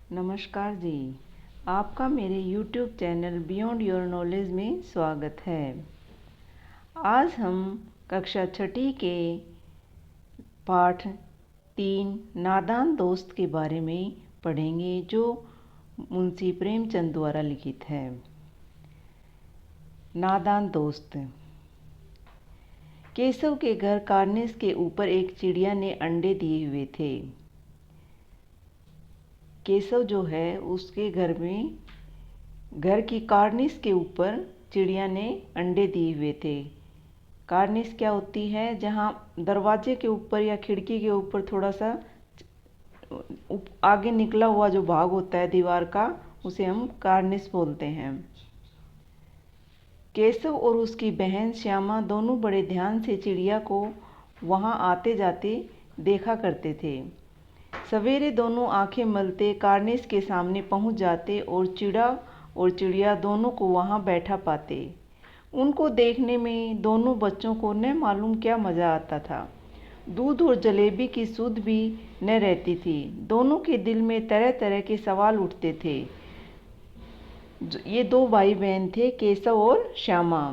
नमस्कार जी। आपका मेरे YouTube channel beyond your knowledge में स्वागत है। आज हम कक्षा छठी के पाठ 3 नादान दोस्त के बारे में पढ़ेंगे, जो मुंशी प्रेमचंद द्वारा लिखित है। नादान दोस्त। केशव के घर कार्निस के ऊपर एक चिड़िया ने अंडे दिए हुए थे। केशव जो है उसके घर की कार्निस के ऊपर चिड़िया ने अंडे दिए हुए थे। कार्निस क्या होती है? जहाँ दरवाजे के ऊपर या खिड़की के ऊपर थोड़ा सा आगे निकला हुआ जो भाग होता है दीवार का, उसे हम कार्निस बोलते हैं। केशव और उसकी बहन श्यामा दोनों बड़े ध्यान से चिड़िया को वहाँ आते जाते देखा करते थे। सवेरे दोनों आंखें मलते कार्निस के सामने पहुंच जाते और चिड़िया दोनों को वहां बैठा पाते। उनको देखने में दोनों बच्चों को न मालूम क्या मज़ा आता था। दूध और जलेबी की सुध भी न रहती थी। दोनों के दिल में तरह तरह के सवाल उठते थे। ये दो भाई बहन थे, केशव और श्यामा।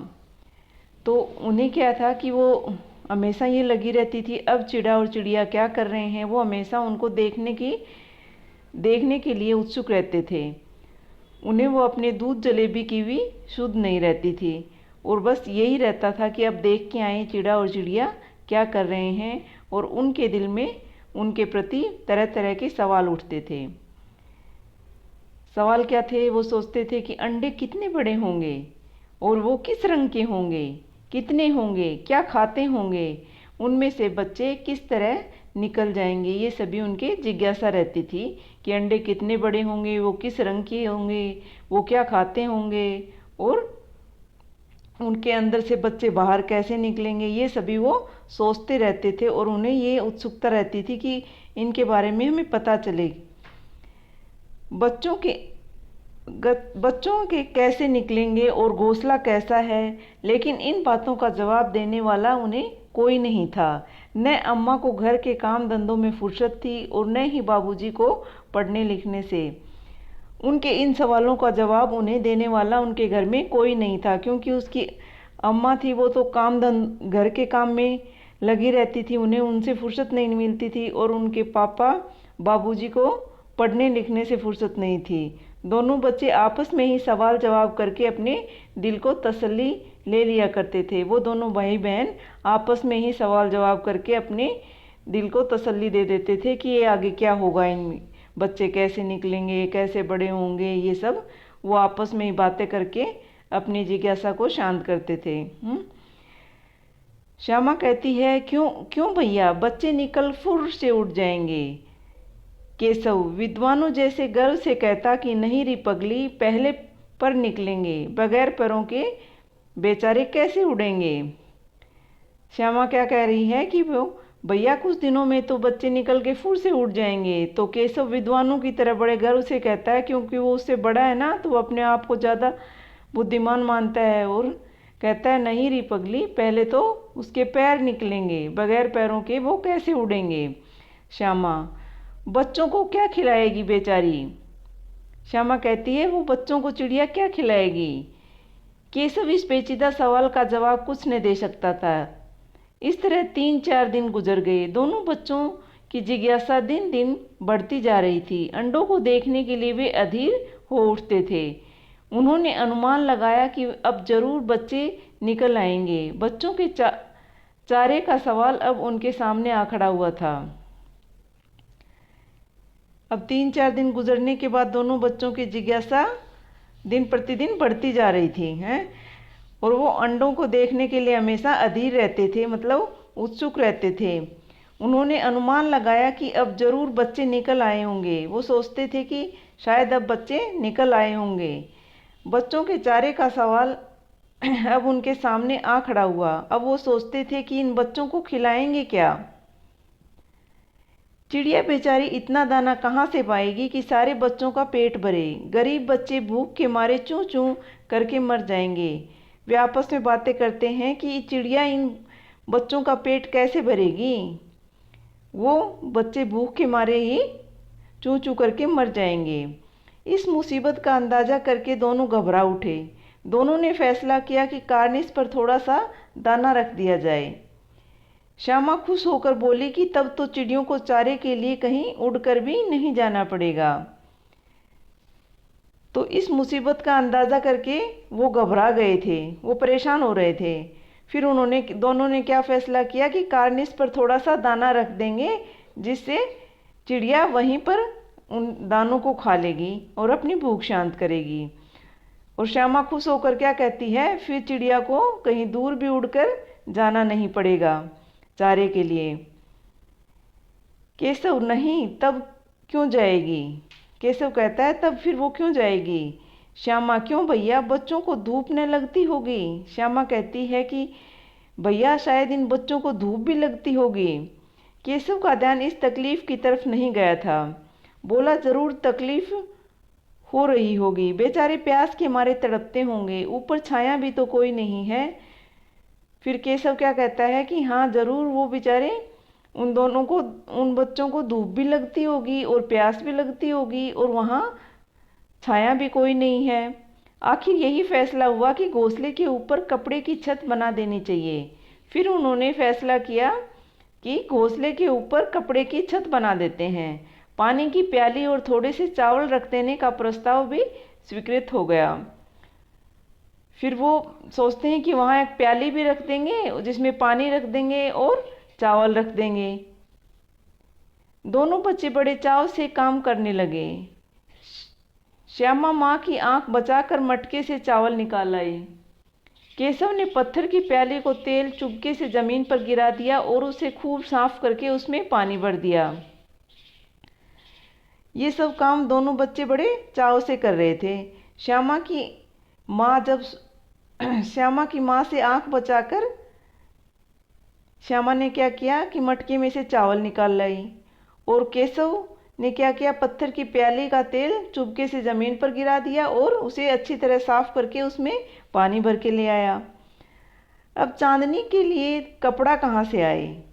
तो उन्हें क्या था कि वो हमेशा ये लगी रहती थी अब चिड़ा और चिड़िया क्या कर रहे हैं। वो हमेशा उनको देखने के लिए उत्सुक रहते थे। उन्हें वो अपने दूध जलेबी की भी सुध नहीं रहती थी और बस यही रहता था कि अब देख के आए चिड़ा और चिड़िया क्या कर रहे हैं। और उनके दिल में उनके प्रति तरह तरह के सवाल उठते थे। सवाल क्या थे? वो सोचते थे कि अंडे कितने बड़े होंगे और वो किस रंग के होंगे, कितने होंगे, क्या खाते होंगे, उनमें से बच्चे किस तरह निकल जाएंगे। ये सभी उनके जिज्ञासा रहती थी कि अंडे कितने बड़े होंगे, वो किस रंग के होंगे, वो क्या खाते होंगे और उनके अंदर से बच्चे बाहर कैसे निकलेंगे। ये सभी वो सोचते रहते थे और उन्हें ये उत्सुकता रहती थी कि इनके बारे में हमें पता चले। बच्चों के कैसे निकलेंगे और घोंसला कैसा है, लेकिन इन बातों का जवाब देने वाला उन्हें कोई नहीं था। न अम्मा को घर के काम धंधों में फुर्सत थी और न ही बाबूजी को पढ़ने लिखने से। उनके इन सवालों का जवाब उन्हें देने वाला उनके घर में कोई नहीं था, क्योंकि उसकी अम्मा थी वो तो घर के काम में लगी रहती थी, उन्हें उनसे फुर्सत नहीं मिलती थी। और उनके पापा बाबूजी को पढ़ने लिखने से फुर्सत नहीं थी। दोनों बच्चे आपस में ही सवाल जवाब करके अपने दिल को तसल्ली ले लिया करते थे। वो दोनों भाई बहन आपस में ही सवाल जवाब करके अपने दिल को तसल्ली दे देते थे कि ये आगे क्या होगा, इन बच्चे कैसे निकलेंगे, कैसे बड़े होंगे। ये सब वो आपस में ही बातें करके अपनी जिज्ञासा को शांत करते थे। श्यामा कहती है, क्यों भैया, बच्चे निकल फुर से उठ जाएंगे। केशव विद्वानों जैसे गर्व से कहता कि नहीं री पगली, पहले पर निकलेंगे, बगैर पैरों के बेचारे कैसे उड़ेंगे। श्यामा क्या कह रही है कि वो भैया कुछ दिनों में तो बच्चे निकल के फुर से उड़ जाएंगे। तो केशव विद्वानों की तरह बड़े गर्व से कहता है, क्योंकि वो उससे बड़ा है ना, तो वो अपने आप को ज़्यादा बुद्धिमान मानता है और कहता है नहीं री पगली, पहले तो उसके पैर निकलेंगे, बगैर पैरों के वो कैसे उड़ेंगे। श्यामा, बच्चों को क्या खिलाएगी बेचारी। श्यामा कहती है, वो बच्चों को चिड़िया क्या खिलाएगी। केशव इस पेचीदा सवाल का जवाब कुछ न दे सकता था। इस तरह 3-4 दिन गुजर गए। दोनों बच्चों की जिज्ञासा दिन दिन बढ़ती जा रही थी। अंडों को देखने के लिए वे अधीर हो उठते थे। उन्होंने अनुमान लगाया कि अब जरूर बच्चे निकल आएंगे। बच्चों के चारे का सवाल अब उनके सामने आ खड़ा हुआ था। अब 3-4 दिन गुजरने के बाद दोनों बच्चों की जिज्ञासा दिन प्रतिदिन बढ़ती जा रही थी और वो अंडों को देखने के लिए हमेशा अधीर रहते थे, मतलब उत्सुक रहते थे। उन्होंने अनुमान लगाया कि अब जरूर बच्चे निकल आए होंगे। वो सोचते थे कि शायद अब बच्चे निकल आए होंगे। बच्चों के चारे का सवाल अब उनके सामने आ खड़ा हुआ। अब वो सोचते थे कि इन बच्चों को खिलाएंगे क्या। चिड़िया बेचारी इतना दाना कहाँ से पाएगी कि सारे बच्चों का पेट भरे। गरीब बच्चे भूख के मारे चूं चूं करके मर जाएंगे। वे आपस में बातें करते हैं कि चिड़िया इन बच्चों का पेट कैसे भरेगी। वो बच्चे भूख के मारे ही चूं चूं करके मर जाएंगे। इस मुसीबत का अंदाज़ा करके दोनों घबरा उठे। दोनों ने फैसला किया कि कार्निस पर थोड़ा सा दाना रख दिया जाए। श्यामा खुश होकर बोली कि तब तो चिड़ियों को चारे के लिए कहीं उड़कर भी नहीं जाना पड़ेगा। तो इस मुसीबत का अंदाज़ा करके वो घबरा गए थे, वो परेशान हो रहे थे। फिर दोनों ने क्या फैसला किया कि कार्निस पर थोड़ा सा दाना रख देंगे, जिससे चिड़िया वहीं पर उन दानों को खा लेगी और अपनी भूख शांत करेगी। और श्यामा खुश होकर क्या कहती है, फिर चिड़िया को कहीं दूर भी उड़कर जाना नहीं पड़ेगा चारे के लिए। केशव, नहीं, तब क्यों जाएगी? केशव कहता है, तब फिर वो क्यों जाएगी? श्यामा, क्यों भैया, बच्चों को धूप न लगती होगी? श्यामा कहती है कि भैया शायद इन बच्चों को धूप भी लगती होगी। केशव का ध्यान इस तकलीफ की तरफ नहीं गया था। बोला, जरूर तकलीफ हो रही होगी, बेचारे प्यास के मारे तड़पते होंगे, ऊपर छाया भी तो कोई नहीं है। फिर केशव क्या कहता है कि हाँ जरूर, वो बेचारे उन बच्चों को धूप भी लगती होगी और प्यास भी लगती होगी और वहाँ छाया भी कोई नहीं है। आखिर यही फैसला हुआ कि घोंसले के ऊपर कपड़े की छत बना देनी चाहिए। फिर उन्होंने फैसला किया कि घोंसले के ऊपर कपड़े की छत बना देते हैं। पानी की प्याली और थोड़े से चावल रख देने का प्रस्ताव भी स्वीकृत हो गया। फिर वो सोचते हैं कि वहाँ एक प्याली भी रख देंगे, जिसमें पानी रख देंगे और चावल रख देंगे। दोनों बच्चे बड़े चाव से काम करने लगे। श्यामा माँ की आंख बचाकर मटके से चावल निकाल आई। केशव ने पत्थर की प्याली को तेल चुपके से जमीन पर गिरा दिया और उसे खूब साफ करके उसमें पानी भर दिया। ये सब काम दोनों बच्चे बड़े चाव से कर रहे थे। श्यामा की माँ से आंख बचाकर श्यामा ने क्या किया कि मटके में से चावल निकाल लाई, और केशव ने क्या किया, पत्थर की प्याली का तेल चुपके से ज़मीन पर गिरा दिया और उसे अच्छी तरह साफ करके उसमें पानी भर के ले आया। अब चांदनी के लिए कपड़ा कहाँ से आए?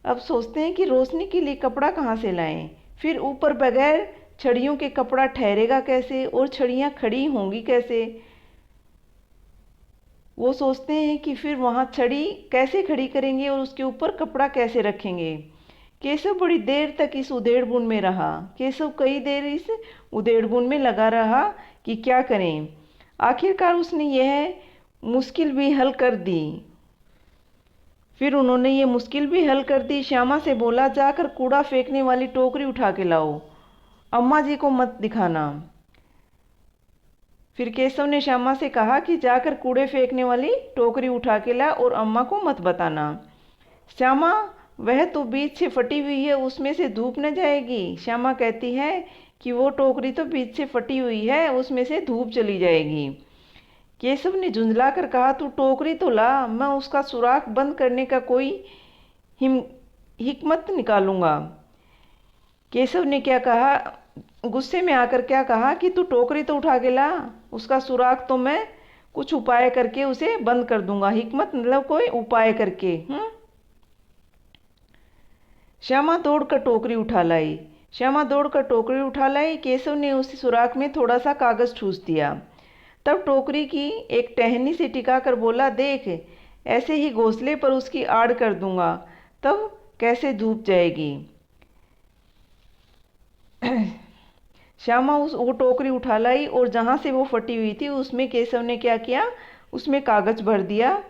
अब सोचते हैं कि रोशनी के लिए कपड़ा कहाँ से लाएं? फिर ऊपर बगैर छड़ियों के कपड़ा ठहरेगा कैसे, और छड़ियाँ खड़ी होंगी कैसे? वो सोचते हैं कि फिर वहाँ छड़ी कैसे खड़ी करेंगे और उसके ऊपर कपड़ा कैसे रखेंगे। केशव बड़ी देर तक इस उधेड़बुन में रहा। केशव कई देर इस उधेड़बुन में लगा रहा कि क्या करें। आखिरकार उसने यह मुश्किल भी हल कर दी। फिर उन्होंने ये मुश्किल भी हल कर दी। श्यामा से बोला, जाकर कूड़ा फेंकने वाली टोकरी उठा के लाओ, अम्मा जी को मत दिखाना। फिर केशव ने श्यामा से कहा कि जाकर कूड़े फेंकने वाली टोकरी उठा के ला और अम्मा को मत बताना। श्यामा, वह तो बीच से फटी हुई है, उसमें से धूप न जाएगी। श्यामा कहती है कि वो टोकरी तो बीच से फटी हुई है, उसमें से धूप चली जाएगी। केशव ने झुंझला कर कहा, तू टोकरी तो ला, मैं उसका सुराख बंद करने का कोई हिकमत निकालूंगा। केशव ने क्या कहा, गुस्से में आकर क्या कहा कि तू टोकरी तो उठा के ला, उसका सुराख तो मैं कुछ उपाय करके उसे बंद कर दूंगा। हिकमत मतलब कोई उपाय करके। श्यामा दौड़कर टोकरी उठा लाई। केशव ने उस सुराख में थोड़ा सा कागज ठूस दिया। तब टोकरी की एक टहनी से टिकाकर बोला, देख, ऐसे ही घोंसले पर उसकी आड़ कर दूंगा, तब कैसे धूप जाएगी। श्यामा वो टोकरी उठा लाई और जहाँ से वो फटी हुई थी उसमें केशव ने क्या किया, उसमें कागज भर दिया।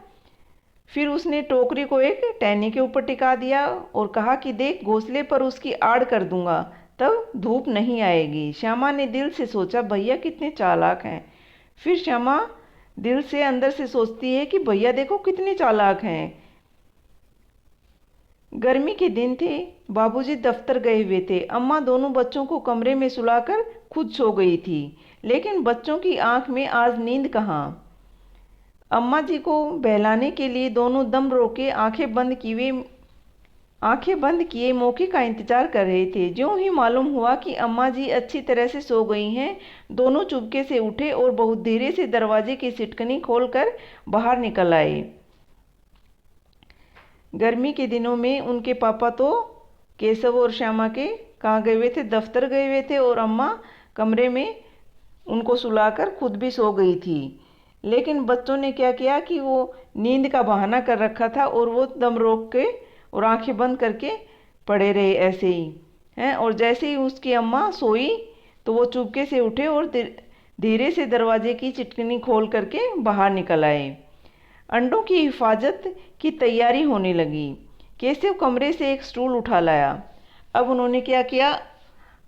फिर उसने टोकरी को एक टहनी के ऊपर टिका दिया और कहा कि देख, घोंसले पर उसकी आड़ कर दूंगा, तब धूप नहीं आएगी। श्यामा ने दिल से सोचा, भैया कितने चालाक हैं। फिर श्यामा दिल से अंदर से सोचती है कि भैया देखो कितने चालाक हैं। गर्मी के दिन थे, बाबूजी दफ्तर गए हुए थे। अम्मा दोनों बच्चों को कमरे में सुलाकर खुद सो गई थी, लेकिन बच्चों की आंख में आज नींद कहाँ। अम्मा जी को बहलाने के लिए दोनों दम रोके आंखें बंद किए मौके का इंतजार कर रहे थे। ज्यों ही मालूम हुआ कि अम्मा जी अच्छी तरह से सो गई हैं, दोनों चुपके से उठे और बहुत धीरे से दरवाजे की सिटकनी खोलकर बाहर निकल आए। गर्मी के दिनों में उनके पापा तो केशव और श्यामा के कहाँ गए हुए थे? दफ्तर गए हुए थे और अम्मा कमरे में उनको सुलाकर खुद भी सो गई थी। लेकिन बच्चों ने क्या किया कि वो नींद का बहाना कर रखा था और वो दम रोक के और आंखें बंद करके पड़े रहे ऐसे ही हैं। और जैसे ही उसकी अम्मा सोई तो वो चुपके से उठे और धीरे से दरवाजे की चिटकनी खोल करके बाहर निकल आए। अंडों की हिफाजत की तैयारी होने लगी। केशव कमरे से एक स्टूल उठा लाया। अब उन्होंने क्या किया?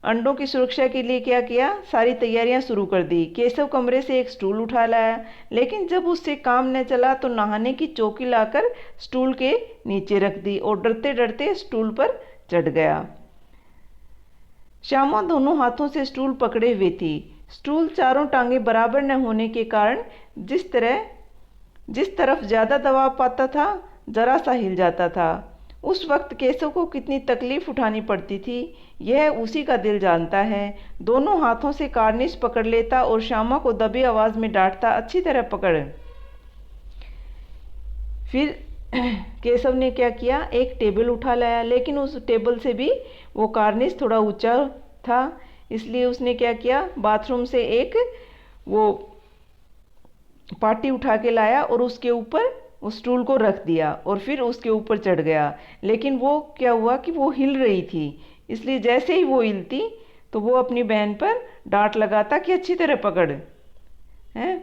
अंडों की सुरक्षा के लिए क्या किया? सारी तैयारियां शुरू कर दी। केशव कमरे से एक स्टूल उठा लाया, लेकिन जब उससे काम न चला तो नहाने की चौकी लाकर स्टूल के नीचे रख दी और डरते डरते स्टूल पर चढ़ गया। श्यामा दोनों हाथों से स्टूल पकड़े हुए थी। स्टूल चारों टांगें बराबर न होने के कारण जिस तरफ ज़्यादा दबाव पाता था जरा सा हिल जाता था। उस वक्त केशव को कितनी तकलीफ उठानी पड़ती थी यह उसी का दिल जानता है। दोनों हाथों से कार्निश पकड़ लेता और श्यामा को दबी आवाज़ में डांटता, अच्छी तरह पकड़। फिर केशव ने क्या किया? एक टेबल उठा लाया, लेकिन उस टेबल से भी वो कार्निश थोड़ा ऊंचा था, इसलिए उसने क्या किया? बाथरूम से एक वो पाटी उठा के लाया और उसके ऊपर उस स्टूल को रख दिया और फिर उसके ऊपर चढ़ गया। लेकिन वो क्या हुआ कि वो हिल रही थी, इसलिए जैसे ही वो हिलती तो वो अपनी बहन पर डांट लगाता कि अच्छी तरह पकड़ है।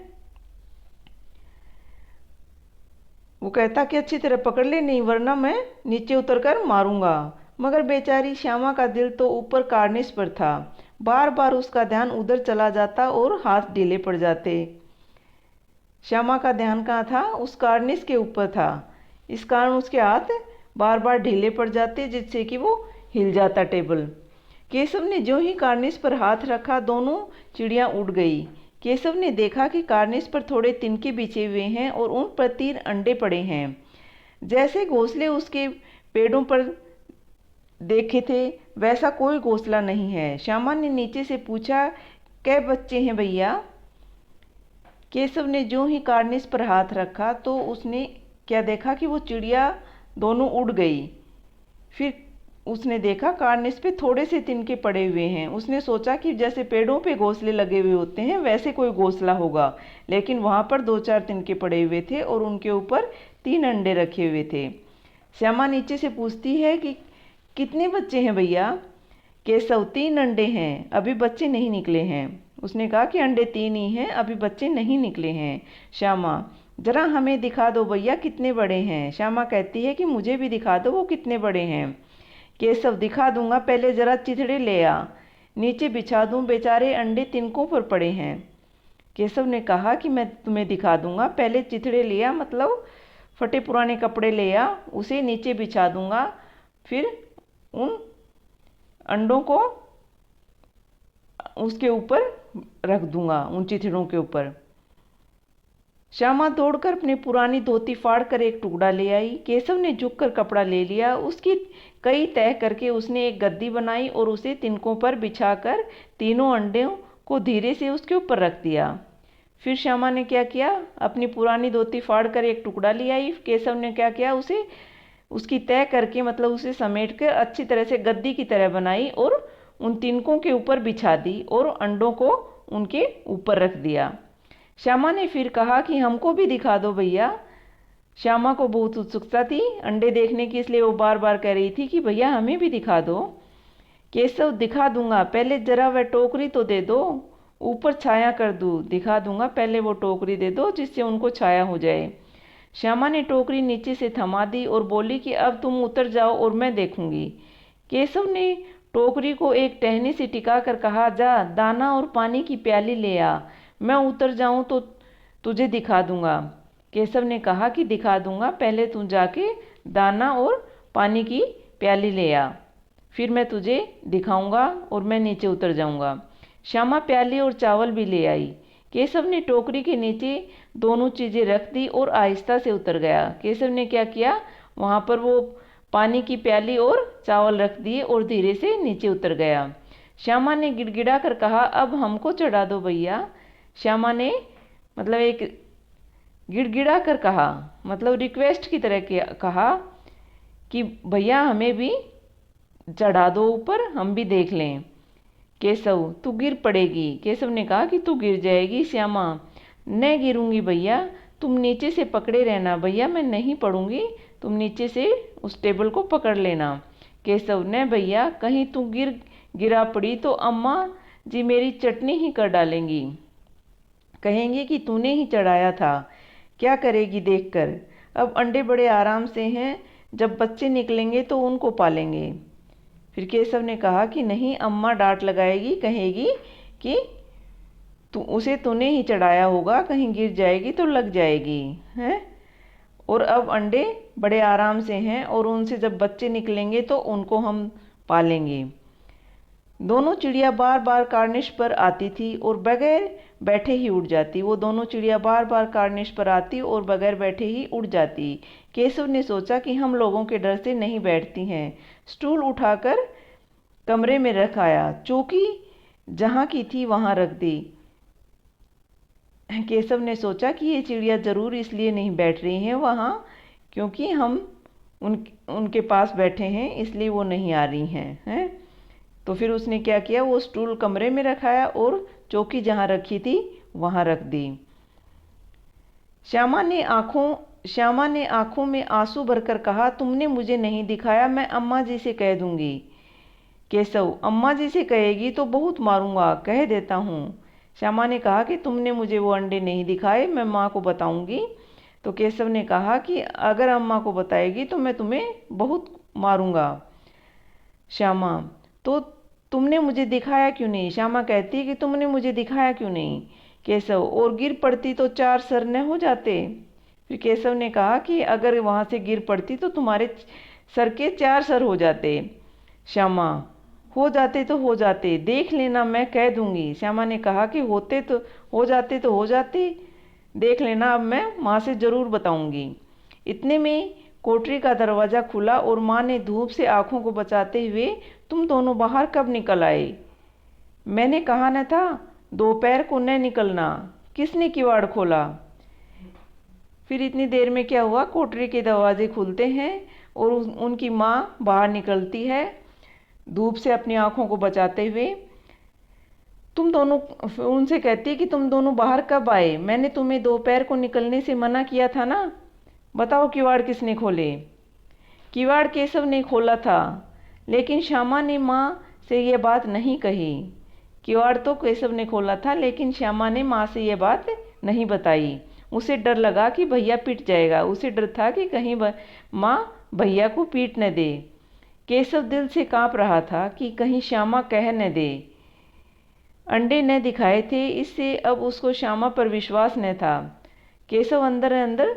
वो कहता कि अच्छी तरह पकड़ ले, नहीं वरना मैं नीचे उतरकर मारूंगा। मगर बेचारी श्यामा का दिल तो ऊपर कार्निश पर था। बार बार उसका ध्यान उधर चला जाता और हाथ ढीले पड़ जाते। श्यामा का ध्यान कहाँ था? उस कार्निश के ऊपर था। इस कारण उसके हाथ बार बार ढीले पड़ जाते, जिससे कि वो हिल जाता टेबल। केशव ने जो ही कार्निश पर हाथ रखा दोनों चिड़ियाँ उड़ गई। केशव ने देखा कि कार्निश पर थोड़े तिनके बिछे हुए हैं और उन पर 3 अंडे पड़े हैं। जैसे घोंसले उसके पेड़ों पर देखे थे वैसा कोई घोंसला नहीं है। श्यामा ने नीचे से पूछा, कै बच्चे हैं भैया? केशव ने जो ही कार्निश पर हाथ रखा तो उसने क्या देखा कि वो चिड़िया दोनों उड़ गई। फिर उसने देखा कार्निश पे थोड़े से तिनके पड़े हुए हैं। उसने सोचा कि जैसे पेड़ों पे घोंसले लगे हुए होते हैं वैसे कोई घोंसला होगा, लेकिन वहाँ पर 2-4 तिनके पड़े हुए थे और उनके ऊपर 3 अंडे रखे हुए थे। श्यामा नीचे से पूछती है कि कितने बच्चे हैं भैया? केशव, 3 अंडे हैं, अभी बच्चे नहीं निकले हैं। उसने कहा कि अंडे 3 ही हैं, अभी बच्चे नहीं निकले हैं। श्यामा, जरा हमें दिखा दो भैया कितने बड़े हैं। श्यामा कहती है कि मुझे भी दिखा दो वो कितने बड़े हैं। केशव, दिखा दूंगा, पहले जरा चिथड़े ले आ, नीचे बिछा दूं, बेचारे अंडे तिनकों पर पड़े हैं। केशव ने कहा कि मैं तुम्हें दिखा दूंगा, पहले चिथड़े ले आ, मतलब फटे पुराने कपड़े ले आ, उसे नीचे बिछा दूंगा, फिर उन अंडों को उसके ऊपर रख दूंगा, उन चिथड़ों के ऊपर। श्यामा दौड़कर अपनी पुरानी धोती फाड़ कर एक टुकड़ा ले आई। केशव ने झुककर कपड़ा ले लिया, उसकी कई तह करके उसने एक गद्दी बनाई और उसे तिनकों पर बिछाकर तीनों अंडों को धीरे से उसके ऊपर रख दिया। फिर श्यामा ने क्या किया? अपनी पुरानी धोती फाड़ कर एक टुकड़ा ले आई। केशव ने क्या किया? उसे उसकी तय करके मतलब उसे समेट कर अच्छी तरह से गद्दी की तरह बनाई और उन तिनकों के ऊपर बिछा दी और अंडों को उनके ऊपर रख दिया। श्यामा ने फिर कहा कि हमको भी दिखा दो भैया। श्यामा को बहुत उत्सुकता थी अंडे देखने की, इसलिए वो बार बार कह रही थी कि भैया हमें भी दिखा दो। केशव, दिखा दूंगा, पहले जरा वह टोकरी तो दे दो, ऊपर छाया कर दूँ। दिखा दूंगा, पहले वो टोकरी दे दो जिससे उनको छाया हो जाए। श्यामा ने टोकरी नीचे से थमा दी और बोली कि अब तुम उतर जाओ और मैं देखूंगी। केशव ने टोकरी को एक टहनी से टिका कर कहा, जा दाना और पानी की प्याली ले आ, मैं उतर जाऊं तो तुझे दिखा दूंगा। केशव ने कहा कि दिखा दूंगा, पहले तू जाके दाना और पानी की प्याली ले आ, फिर मैं तुझे दिखाऊंगा और मैं नीचे उतर जाऊंगा। श्यामा प्याली और चावल भी ले आई। केशव ने टोकरी के नीचे दोनों चीज़ें रख दी और आहिस्ता से उतर गया। केशव ने क्या किया? वहाँ पर वो पानी की प्याली और चावल रख दिए और धीरे से नीचे उतर गया। श्यामा ने गिड़गिड़ा कर कहा, अब हमको चढ़ा दो भैया। श्यामा ने मतलब एक गिड़गिड़ा कर कहा, मतलब रिक्वेस्ट की तरह कहा कि भैया हमें भी चढ़ा दो ऊपर, हम भी देख लें। केशव, तू गिर पड़ेगी। केशव ने कहा कि तू गिर जाएगी। श्यामा, न गिरूंगी भैया, तुम नीचे से पकड़े रहना। भैया मैं नहीं पड़ूंगी, तुम नीचे से उस टेबल को पकड़ लेना। केशव, न भैया, कहीं तू गिरा पड़ी तो अम्मा जी मेरी चटनी ही कर डालेंगी, कहेंगे कि तूने ही चढ़ाया था। क्या करेगी देखकर। अब अंडे बड़े आराम से हैं, जब बच्चे निकलेंगे तो उनको पालेंगे। फिर केशव ने कहा कि नहीं, अम्मा डांट लगाएगी, कहेगी कि तूने ही चढ़ाया होगा, कहीं गिर जाएगी तो लग जाएगी हैं। और अब अंडे बड़े आराम से हैं और उनसे जब बच्चे निकलेंगे तो उनको हम पालेंगे। दोनों चिड़िया बार बार कार्निश पर आती थी और बगैर बैठे ही उड़ जाती। वो दोनों चिड़िया बार बार कार्निश पर आती और बगैर बैठे ही उड़ जाती। केशव ने सोचा कि हम लोगों के डर से नहीं बैठती हैं। स्टूल उठाकर कमरे में रख आया, चौकी जहाँ की थी वहाँ रख दी। केशव ने सोचा कि ये चिड़िया ज़रूर इसलिए नहीं बैठ रही हैं वहाँ, क्योंकि हम उनके पास बैठे हैं, इसलिए वो नहीं आ रही हैं। तो फिर उसने क्या किया, वो स्टूल कमरे में रखाया और चौकी जहाँ रखी थी वहाँ रख दी। श्यामा ने आंखों में आंसू भरकर कहा, तुमने मुझे नहीं दिखाया, मैं अम्मा जी से कह दूंगी। केशव, अम्मा जी से कहेगी तो बहुत मारूंगा, कह देता हूँ। श्यामा ने कहा कि तुमने मुझे वो अंडे नहीं दिखाए, मैं माँ को बताऊंगी। तो केशव ने कहा कि अगर अम्मा को बताएगी तो मैं तुम्हें बहुत मारूंगा। श्यामा, तो तुमने मुझे दिखाया क्यों नहीं। श्यामा कहती है कि तुमने मुझे दिखाया क्यों नहीं। केशव, और गिर पड़ती तो 4 सर न हो जाते। फिर केशव ने कहा कि अगर वहाँ से गिर पड़ती तो तुम्हारे सर के 4 सर हो जाते। श्यामा, हो जाते तो हो जाते, देख लेना, मैं कह दूंगी। श्यामा ने कहा कि होते तो हो जाते, देख लेना, अब मैं माँ से ज़रूर बताऊंगी। इतने में कोठरी का दरवाज़ा खुला और माँ ने धूप से आंखों को बचाते हुए, तुम दोनों बाहर कब निकल आए। मैंने कहा न था दोपहर को न निकलना, किसने किवाड़ खोला। फिर इतनी देर में क्या हुआ, कोठरी के दरवाजे खुलते हैं और उनकी माँ बाहर निकलती है धूप से अपनी आंखों को बचाते हुए। तुम दोनों, उनसे कहती है कि तुम दोनों बाहर कब आए, मैंने तुम्हें दोपहर को निकलने से मना किया था ना, बताओ किवाड़ किसने खोले। किवाड़ केशव ने खोला था, लेकिन श्यामा ने माँ से यह बात नहीं कही। किवाड़ तो केशव ने खोला था, लेकिन श्यामा ने माँ से यह बात नहीं बताई। उसे डर लगा कि भैया पिट जाएगा, उसे डर था कि कहीं माँ भैया को पीट न दे। केशव दिल से काँप रहा था कि कहीं श्यामा कह न दे। अंडे न दिखाए थे, इससे अब उसको श्यामा पर विश्वास न था। केशव अंदर अंदर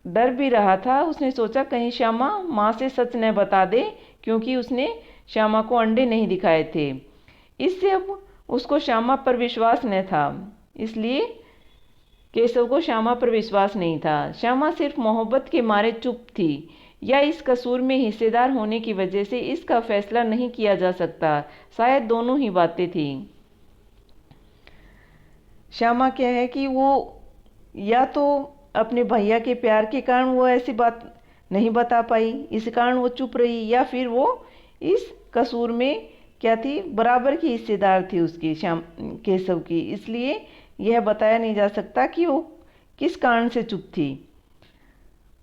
डर भी रहा था। उसने सोचा कहीं श्यामा माँ से सच न बता दे, क्योंकि उसने श्यामा को अंडे नहीं दिखाए थे। इससे अब उसको श्यामा पर विश्वास न था, इसलिए केशव को श्यामा पर विश्वास नहीं था। श्यामा सिर्फ मोहब्बत के मारे चुप थी, या इस कसूर में हिस्सेदार होने की वजह से इसका फैसला नहीं किया जा सकता। शायद दोनों ही बातें थी। श्यामा क्या है कि वो या तो अपने भैया के प्यार के कारण वो ऐसी बात नहीं बता पाई, इस कारण वो चुप रही, या फिर वो इस कसूर में क्या थी, बराबर की हिस्सेदार थी उसकी, केशव की, इसलिए यह बताया नहीं जा सकता कि वो किस कारण से चुप थी।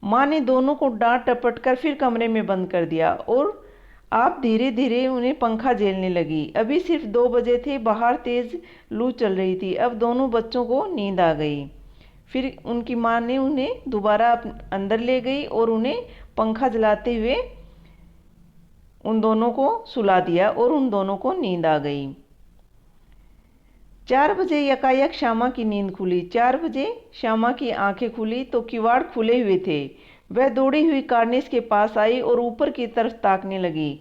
माँ ने दोनों को डांट टपट कर फिर कमरे में बंद कर दिया और आप धीरे धीरे उन्हें पंखा झेलने लगी। अभी सिर्फ 2 बजे थे, बाहर तेज लू चल रही थी। अब दोनों बच्चों को नींद आ गई। फिर उनकी माँ ने उन्हें दोबारा अंदर ले गई और उन्हें पंखा जलाते हुए उन दोनों को सुला दिया और उन दोनों को नींद आ गई। 4 बजे यकायक श्यामा की नींद खुली। 4 बजे श्यामा की आंखें खुली तो किवाड़ खुले हुए थे। वह दौड़ी हुई कार्निस के पास आई और ऊपर की तरफ ताकने लगी।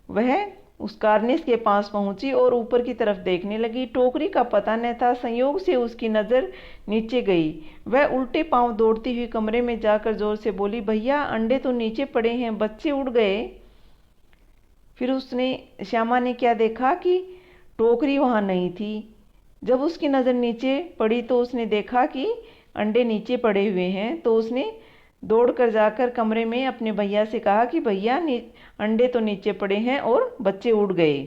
वह उस कार्निस के पास पहुंची और ऊपर की तरफ देखने लगी। टोकरी का पता न था, संयोग से उसकी नज़र नीचे गई। वह उल्टे पांव दौड़ती हुई कमरे में जाकर जोर से बोली, भैया अंडे तो नीचे पड़े हैं, बच्चे उड़ गए। फिर श्यामा ने क्या देखा कि टोकरी वहाँ नहीं थी। जब उसकी नज़र नीचे पड़ी तो उसने देखा कि अंडे नीचे पड़े हुए हैं, तो उसने दौड़कर जाकर कमरे में अपने भैया से कहा कि भैया अंडे तो नीचे पड़े हैं और बच्चे उड़ गए।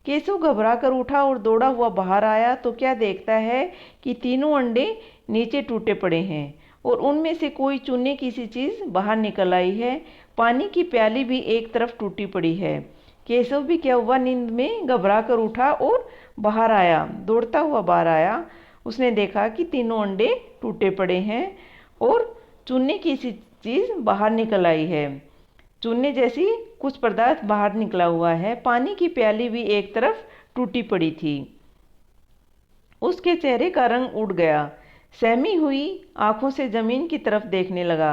केशव घबरा कर उठा और दौड़ा हुआ बाहर आया तो क्या देखता है कि तीनों अंडे नीचे टूटे पड़े हैं और उनमें से कोई चूने की सी चीज़ बाहर निकल आई है। पानी की प्याली भी एक तरफ टूटी पड़ी है। केशव भी क्या हुआ, नींद में घबरा कर उठा और बाहर आया, दौड़ता हुआ बाहर आया। उसने देखा कि तीनों अंडे टूटे पड़े हैं और चूने की सी चीज़ बाहर निकल आई है। चूने जैसी कुछ पदार्थ बाहर निकला हुआ है। पानी की प्याली भी एक तरफ टूटी पड़ी थी। उसके चेहरे का रंग उड़ गया। सहमी हुई आंखों से जमीन की तरफ देखने लगा।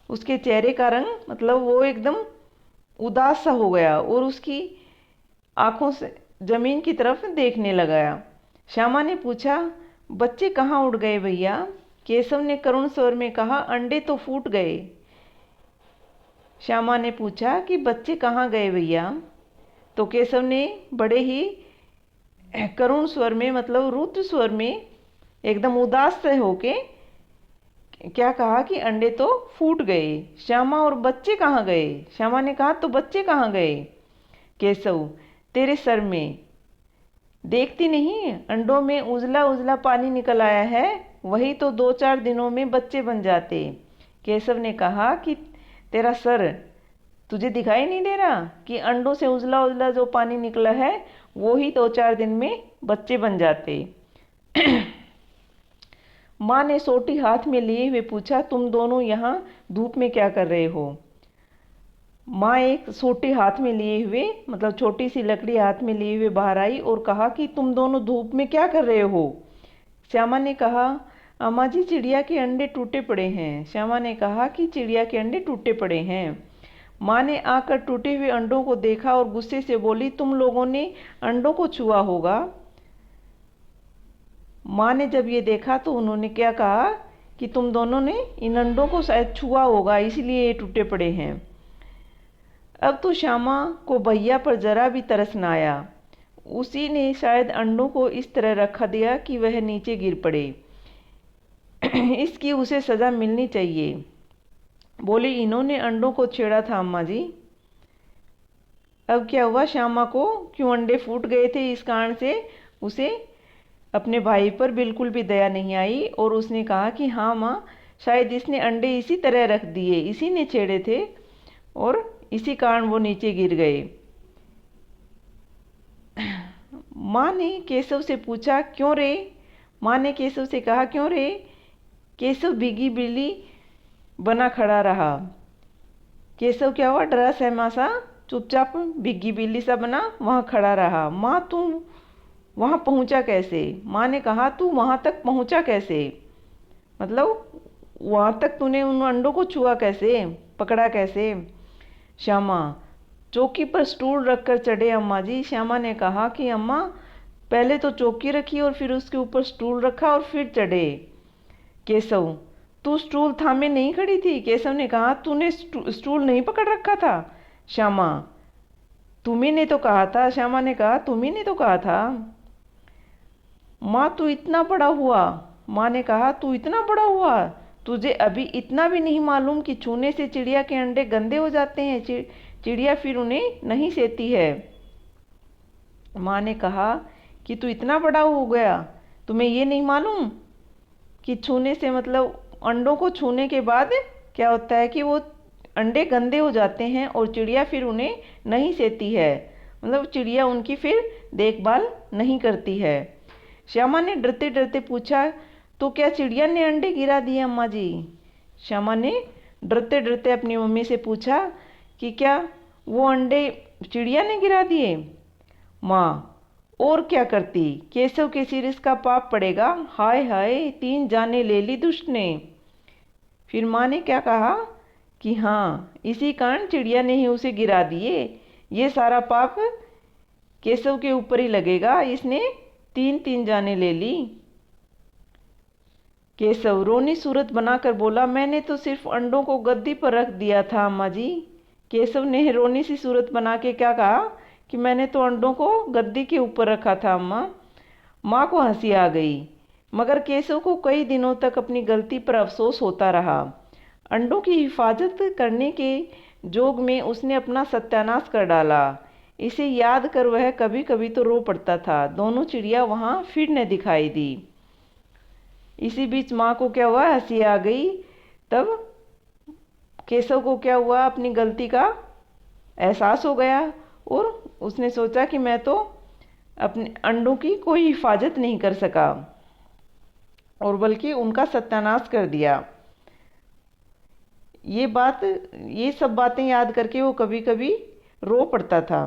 उसके चेहरे का रंग मतलब वो एकदम उदास सा हो गया और उसकी आंखों से जमीन की तरफ देखने लगा। श्यामा ने पूछा, बच्चे कहाँ उड़ गए भैया? केशव ने करुण स्वर में कहा, अंडे तो फूट गए। श्यामा ने पूछा कि बच्चे कहाँ गए भैया? तो केशव ने बड़े ही करुण स्वर में मतलब रुद्र स्वर में एकदम उदास से होके क्या कहा कि अंडे तो फूट गए। श्यामा, और बच्चे कहाँ गए? श्यामा ने कहा, तो बच्चे कहाँ गए? केशव, तेरे सर में देखती नहीं, अंडों में उजला उजला पानी निकल आया है, वही तो 2-4 दिनों में बच्चे बन जाते। केशव ने कहा कि तेरा सर, तुझे दिखाई नहीं दे रहा कि अंडों से उजला उजला जो पानी निकला है वो ही 2-4 दिन में बच्चे बन जाते। माँ ने सोटी हाथ में लिए हुए पूछा, तुम दोनों यहाँ धूप में क्या कर रहे हो? माँ एक सोटी हाथ में लिए हुए मतलब छोटी सी लकड़ी हाथ में लिए हुए बाहर आई और कहा कि तुम दोनों धूप में क्या कर रहे हो? श्यामा ने कहा, अम्मा जी चिड़िया के अंडे टूटे पड़े हैं। श्यामा ने कहा कि चिड़िया के अंडे टूटे पड़े हैं। माँ ने आकर टूटे हुए अंडों को देखा और गुस्से से बोली, तुम लोगों ने अंडों को छुआ होगा। माँ ने जब ये देखा तो उन्होंने क्या कहा कि तुम दोनों ने इन अंडों को शायद छुआ होगा, इसलिए ये टूटे पड़े हैं। अब तो श्यामा को भैया पर जरा भी तरस न आया। उसी ने शायद अंडों को इस तरह रखा दिया कि वह नीचे गिर पड़े। इसकी उसे सज़ा मिलनी चाहिए। बोली, इन्होंने अंडों को छेड़ा था अम्मा जी। अब क्या हुआ, श्यामा को क्यों अंडे फूट गए थे इस कारण से उसे अपने भाई पर बिल्कुल भी दया नहीं आई और उसने कहा कि हाँ माँ, शायद इसने अंडे इसी तरह रख दिए, इसी ने छेड़े थे और इसी कारण वो नीचे गिर गए। माँ ने केशव से पूछा, क्यों रे? माँ ने केशव से कहा, क्यों रे? केशव भीगी बिल्ली बना खड़ा रहा। केशव क्या हुआ, डरा सहमा सा चुपचाप भीगी बिल्ली सा बना वहाँ खड़ा रहा। माँ, तुम वहाँ पहुँचा कैसे? माँ ने कहा, तू वहाँ तक पहुँचा कैसे? मतलब वहाँ तक तूने उन अंडों को छुआ कैसे, पकड़ा कैसे? श्यामा, चौकी पर स्टूल रखकर चढ़े अम्मा जी। श्यामा ने कहा कि अम्मा, पहले तो चौकी रखी और फिर उसके ऊपर स्टूल रखा और फिर चढ़े। केशव, तू स्टूल थामे नहीं खड़ी थी? केशव ने कहा, तूने स्टूल नहीं पकड़ रखा था? श्यामा, तुम्ही ने तो कहा था। श्यामा ने कहा, तुम्ही ने तो कहा था। माँ, तू इतना बड़ा हुआ। माँ ने कहा, तू इतना बड़ा हुआ, तुझे अभी इतना भी नहीं मालूम कि छूने से चिड़िया के अंडे गंदे हो जाते हैं, चिड़िया फिर उन्हें नहीं सेती है। माँ ने कहा कि तू इतना बड़ा हो गया, तुम्हें ये नहीं मालूम कि छूने से मतलब अंडों को छूने के बाद क्या होता है कि वो अंडे गंदे हो जाते हैं और चिड़िया फिर उन्हें नहीं सेती है, मतलब चिड़िया उनकी फिर देखभाल नहीं करती है। श्यामा ने डरते डरते पूछा, तो क्या चिड़िया ने अंडे गिरा दिए अम्मा जी? श्यामा ने डरते डरते अपनी मम्मी से पूछा कि क्या वो अंडे चिड़िया ने गिरा दिए? माँ, और क्या करती, केशव के सिर इसका पाप पड़ेगा। हाय हाय, 3 जाने ले ली दुष्ट ने। फिर माँ ने क्या कहा कि हाँ, इसी कारण चिड़िया ने ही उसे गिरा दिए, ये सारा पाप केशव के ऊपर ही लगेगा, इसने 3 जाने ले ली। केशव रोनी सूरत बनाकर बोला, मैंने तो सिर्फ अंडों को गद्दी पर रख दिया था अम्मा जी। केशव ने रोनी सी सूरत बना के क्या कहा कि मैंने तो अंडों को गद्दी के ऊपर रखा था अम्मा। माँ को हंसी आ गई, मगर केशव को कई दिनों तक अपनी गलती पर अफसोस होता रहा। अंडों की हिफाजत करने के जोग में उसने अपना सत्यानाश कर डाला। इसे याद कर वह कभी कभी तो रो पड़ता था। दोनों चिड़िया वहाँ फिर न दिखाई दी। इसी बीच माँ को क्या हुआ, हंसी आ गई। तब केशव को क्या हुआ, अपनी गलती का एहसास हो गया और उसने सोचा कि मैं तो अपने अंडों की कोई हिफाजत नहीं कर सका और बल्कि उनका सत्यानाश कर दिया। ये सब बातें याद करके वो कभी कभी रो पड़ता था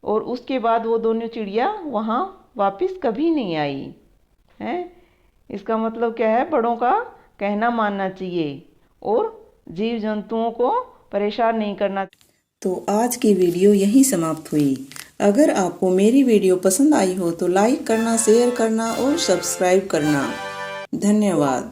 और उसके बाद वो दोनों चिड़िया वहाँ वापस कभी नहीं आई हैं। इसका मतलब क्या है, बड़ों का कहना मानना चाहिए और जीव जंतुओं को परेशान नहीं करना। तो आज की वीडियो यहीं समाप्त हुई। अगर आपको मेरी वीडियो पसंद आई हो तो लाइक करना, शेयर करना और सब्सक्राइब करना। धन्यवाद।